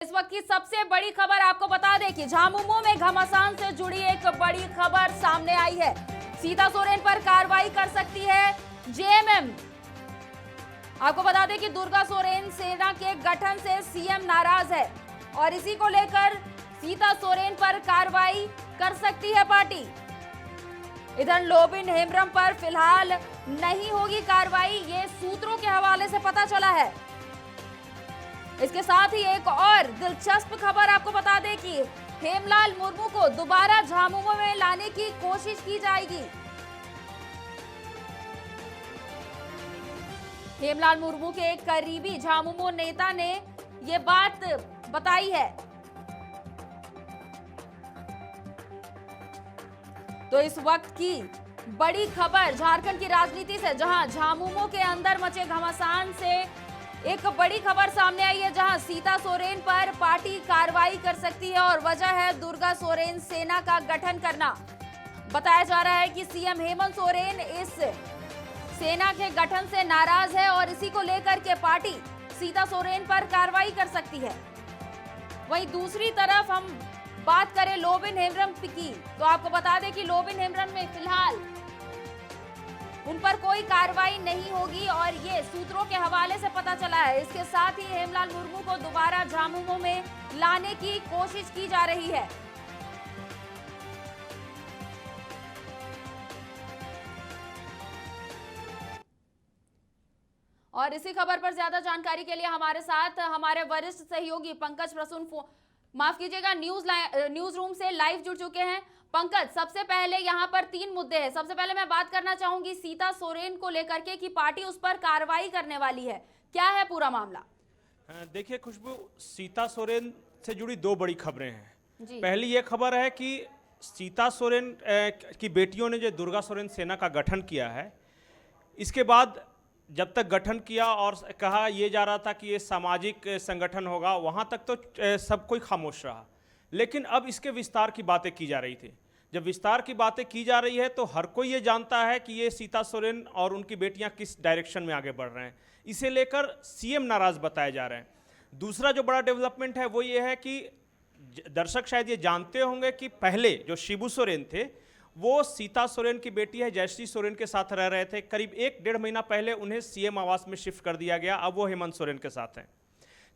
इस वक्त की सबसे बड़ी खबर आपको बता दें कि झामुमो में घमासान से जुड़ी एक बड़ी खबर सामने आई है। सीता सोरेन पर कार्रवाई कर सकती है जेएमएम। आपको बता दें कि दुर्गा सोरेन सेना के गठन से सीएम नाराज है और इसी को लेकर सीता सोरेन पर कार्रवाई कर सकती है पार्टी। इधर लोबिन हेम्ब्रम पर फिलहाल नहीं होगी कार्रवाई, ये सूत्रों के हवाले से पता चला है। इसके साथ ही एक और दिलचस्प खबर आपको बता दें कि हेमलाल मुर्मू को दोबारा झामुमो में लाने की कोशिश की जाएगी। हेमलाल मुर्मू के एक करीबी झामुमो नेता ने ये बात बताई है। तो इस वक्त की बड़ी खबर झारखंड की राजनीति से, जहां झामुमो के अंदर मचे घमासान से एक बड़ी खबर सामने आई है, जहां सीता सोरेन पर पार्टी कार्रवाई कर सकती है और वजह है दुर्गा सोरेन सेना का गठन करना। बताया जा रहा है कि सीएम हेमंत सोरेन इस सेना के गठन से नाराज है और इसी को लेकर के पार्टी सीता सोरेन पर कार्रवाई कर सकती है। वहीं दूसरी तरफ हम बात करें लोबिन हेम्ब्रम की, तो आपको बता दें कि लोबिन हेम्ब्रम में फिलहाल उन पर कोई कार्रवाई नहीं होगी और ये सूत्रों के हवाले से पता चला है। इसके साथ ही हेमलाल मुर्मू को दोबारा झामुमो में लाने की कोशिश की जा रही है। और इसी खबर पर ज्यादा जानकारी के लिए हमारे साथ हमारे वरिष्ठ सहयोगी पंकज प्रसून माफ कीजिएगा न्यूज रूम से लाइव जुड़ चुके हैं। पंकज, सबसे पहले यहाँ पर 3 मुद्दे हैं। सबसे पहले मैं बात करना चाहूंगी सीता सोरेन को लेकर के कि पार्टी उस पर कार्रवाई करने वाली है, क्या है पूरा मामला? देखिए खुशबू, सीता सोरेन से जुड़ी 2 बड़ी खबरें हैं जी। पहली ये खबर है कि सीता सोरेन की बेटियों ने जो दुर्गा सोरेन सेना का गठन किया है, इसके बाद जब तक गठन किया और कहा यह जा रहा था कि ये सामाजिक संगठन होगा, वहाँ तक तो सब कोई खामोश रहा। लेकिन अब इसके विस्तार की बातें की जा रही थी। जब विस्तार की बातें की जा रही है तो हर कोई ये जानता है कि ये सीता सोरेन और उनकी बेटियां किस डायरेक्शन में आगे बढ़ रहे हैं। इसे लेकर सीएम नाराज बताए जा रहे हैं। दूसरा जो बड़ा डेवलपमेंट है वो ये है कि दर्शक शायद ये जानते होंगे कि पहले जो शिबू सोरेन थे वो सीता सोरेन की बेटी है जयश्री सोरेन के साथ रह रहे थे। करीब 1-1.5 महीना पहले उन्हें सीएम आवास में शिफ्ट कर दिया गया, अब वो हेमंत सोरेन के साथ हैं।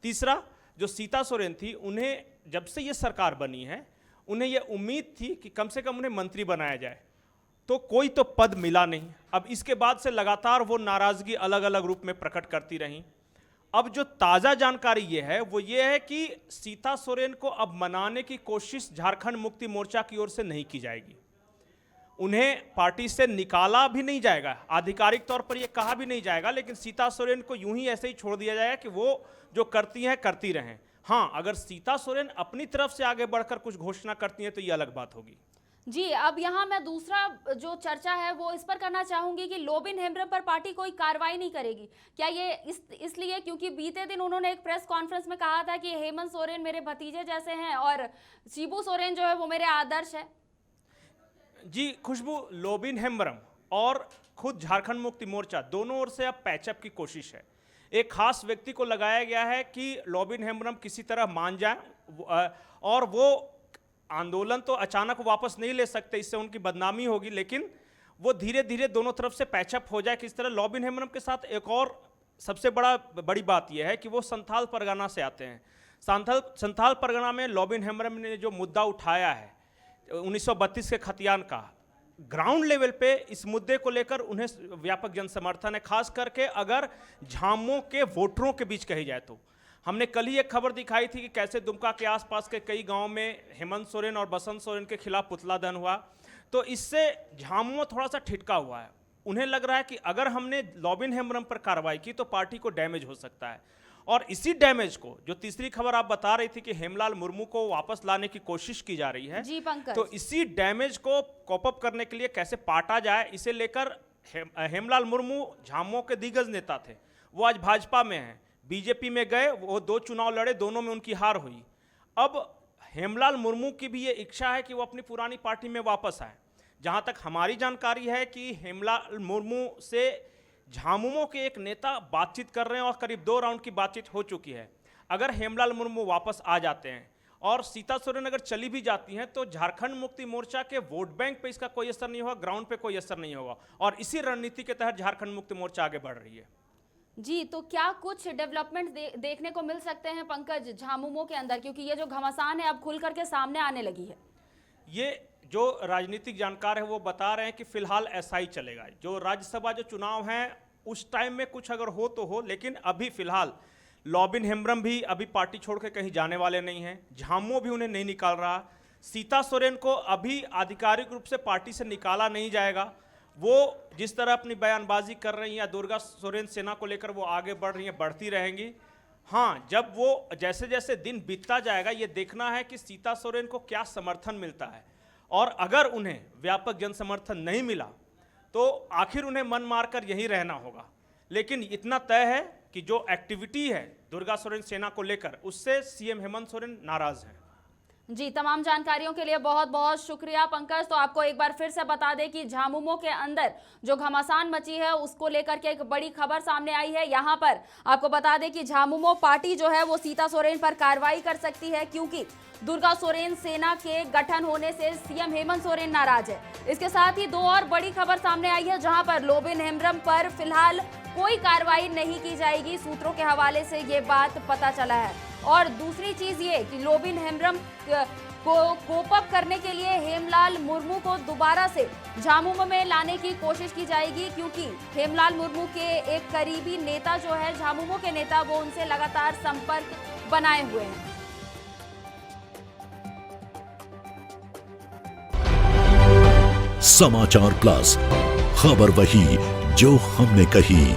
तीसरा, जो सीता सोरेन थी, उन्हें जब से ये सरकार बनी है उन्हें ये उम्मीद थी कि कम से कम उन्हें मंत्री बनाया जाए, तो कोई तो पद मिला नहीं। अब इसके बाद से लगातार वो नाराजगी अलग अलग रूप में प्रकट करती रहीं। अब जो ताज़ा जानकारी ये है वो ये है कि सीता सोरेन को अब मनाने की कोशिश झारखंड मुक्ति मोर्चा की ओर से नहीं की जाएगी। उन्हें पार्टी से निकाला भी नहीं जाएगा, आधिकारिक तौर पर यह कहा भी नहीं जाएगा, लेकिन सीता सोरेन को यूं ही ऐसे ही छोड़ दिया जाएगा कि वो जो करती हैं करती रहें। हाँ, अगर सीता सोरेन अपनी तरफ से आगे बढ़कर कुछ घोषणा करती हैं तो ये अलग बात होगी। जी, अब यहाँ मैं दूसरा जो चर्चा है वो इस पर करना चाहूंगी कि लोबिन हेम्ब्रम पर पार्टी कोई कार्रवाई नहीं करेगी। क्या ये इसलिए क्योंकि बीते दिन उन्होंने एक प्रेस कॉन्फ्रेंस में कहा था कि हेमंत सोरेन मेरे भतीजे जैसे हैं और शिबू सोरेन जो है वो मेरे आदर्श है। जी खुशबू, लोबिन हेम्ब्रम और खुद झारखंड मुक्ति मोर्चा दोनों ओर से अब पैचअप की कोशिश है। एक खास व्यक्ति को लगाया गया है कि लोबिन हेम्ब्रम किसी तरह मान जाए और वो आंदोलन तो अचानक वापस नहीं ले सकते, इससे उनकी बदनामी होगी, लेकिन वो धीरे धीरे दोनों तरफ से पैचअप हो जाए किस तरह। लोबिन हेम्ब्रम के साथ एक और सबसे बड़ी बात यह है कि वो संथाल परगना से आते हैं। संथाल परगना में लोबिन हेम्ब्रम ने जो मुद्दा उठाया है 1932 के खतियान का, ग्राउंड लेवल पे इस मुद्दे को लेकर उन्हें व्यापक जन समर्थन है, खास करके अगर झामुमो के वोटरों के बीच कही जाए तो। हमने कल ही एक खबर दिखाई थी कि कैसे दुमका के आसपास के कई गांव में हेमंत सोरेन और बसंत सोरेन के खिलाफ पुतला दहन हुआ, तो इससे झामुमो थोड़ा सा ठिठका हुआ है। उन्हें लग रहा है कि अगर हमने लोबिन हेम्ब्रम पर कार्रवाई की तो पार्टी को डैमेज हो सकता है, और इसी डैमेज को, जो तीसरी खबर आप बता रही थी कि हेमलाल मुर्मू को वापस लाने की कोशिश की जा रही है, जी पंकज, तो इसी डैमेज को कॉप अप करने के लिए कैसे पाटा जाए, इसे लेकर हेमलाल मुर्मू झामुमो के दिग्गज नेता थे, वो आज भाजपा में हैं। बीजेपी में गए, वो 2 चुनाव लड़े, दोनों में उनकी हार हुई। अब हेमलाल मुर्मू की भी ये इच्छा है कि वो अपनी पुरानी पार्टी में वापस आए। जहां तक हमारी जानकारी है कि हेमलाल मुर्मू से झामुमो के एक नेता बातचीत कर रहे हैं और करीब 2 राउंड की बातचीत हो चुकी है। अगर हेमलाल मुर्मू वापस आ जाते हैं और सीता सोरेन अगर चली भी जाती हैं तो झारखंड मुक्ति मोर्चा के वोट बैंक पे इसका कोई असर नहीं होगा, ग्राउंड पे कोई असर नहीं होगा, और इसी रणनीति के तहत झारखंड मुक्ति मोर्चा आगे बढ़ रही है। जी, तो क्या कुछ डेवलपमेंट देखने को मिल सकते हैं पंकज झामुमो के अंदर, क्योंकि ये जो घमासान है अब खुल करके सामने आने लगी है? ये जो राजनीतिक जानकार है वो बता रहे हैं कि फिलहाल ऐसा ही चलेगा। जो राज्यसभा जो चुनाव हैं उस टाइम में कुछ अगर हो तो हो, लेकिन अभी फिलहाल लॉबिन हेम्ब्रम भी अभी पार्टी छोड़ के कहीं जाने वाले नहीं हैं, झामुमो भी उन्हें नहीं निकाल रहा, सीता सोरेन को अभी आधिकारिक रूप से पार्टी से निकाला नहीं जाएगा। वो जिस तरह अपनी बयानबाजी कर रही हैं या दुर्गा सोरेन सेना को लेकर वो आगे बढ़ रही हैं, बढ़ती रहेंगी। हाँ, जब वो जैसे जैसे दिन बीतता जाएगा ये देखना है कि सीता सोरेन को क्या समर्थन मिलता है, और अगर उन्हें व्यापक जन समर्थन नहीं मिला तो आखिर उन्हें मन मारकर यहीं रहना होगा। लेकिन इतना तय है कि जो एक्टिविटी है दुर्गा सोरेन सेना को लेकर उससे सीएम हेमंत सोरेन नाराज हैं। जी, तमाम जानकारियों के लिए बहुत बहुत शुक्रिया पंकज। तो आपको एक बार फिर से बता दें कि झामुमो के अंदर जो घमासान मची है उसको लेकर के एक बड़ी खबर सामने आई है। यहाँ पर आपको बता दें कि झामुमो पार्टी जो है वो सीता सोरेन पर कार्रवाई कर सकती है, क्योंकि दुर्गा सोरेन सेना के गठन होने से सीएम हेमंत सोरेन नाराज है। इसके साथ ही दो और बड़ी खबर सामने आई है, जहां पर लोबिन हेम्ब्रम पर फिलहाल कोई कार्रवाई नहीं की जाएगी, सूत्रों के हवाले से ये बात पता चला है। और दूसरी चीज ये कि लोबिन हेम्ब्रम को कोप अप करने के लिए हेमलाल मुर्मू को दोबारा से झामुमो में लाने की कोशिश की जाएगी, क्योंकि हेमलाल मुर्मू के एक करीबी नेता जो है झामुमो के नेता, वो उनसे लगातार संपर्क बनाए हुए हैं। समाचार प्लस, खबर वही जो हमने कही।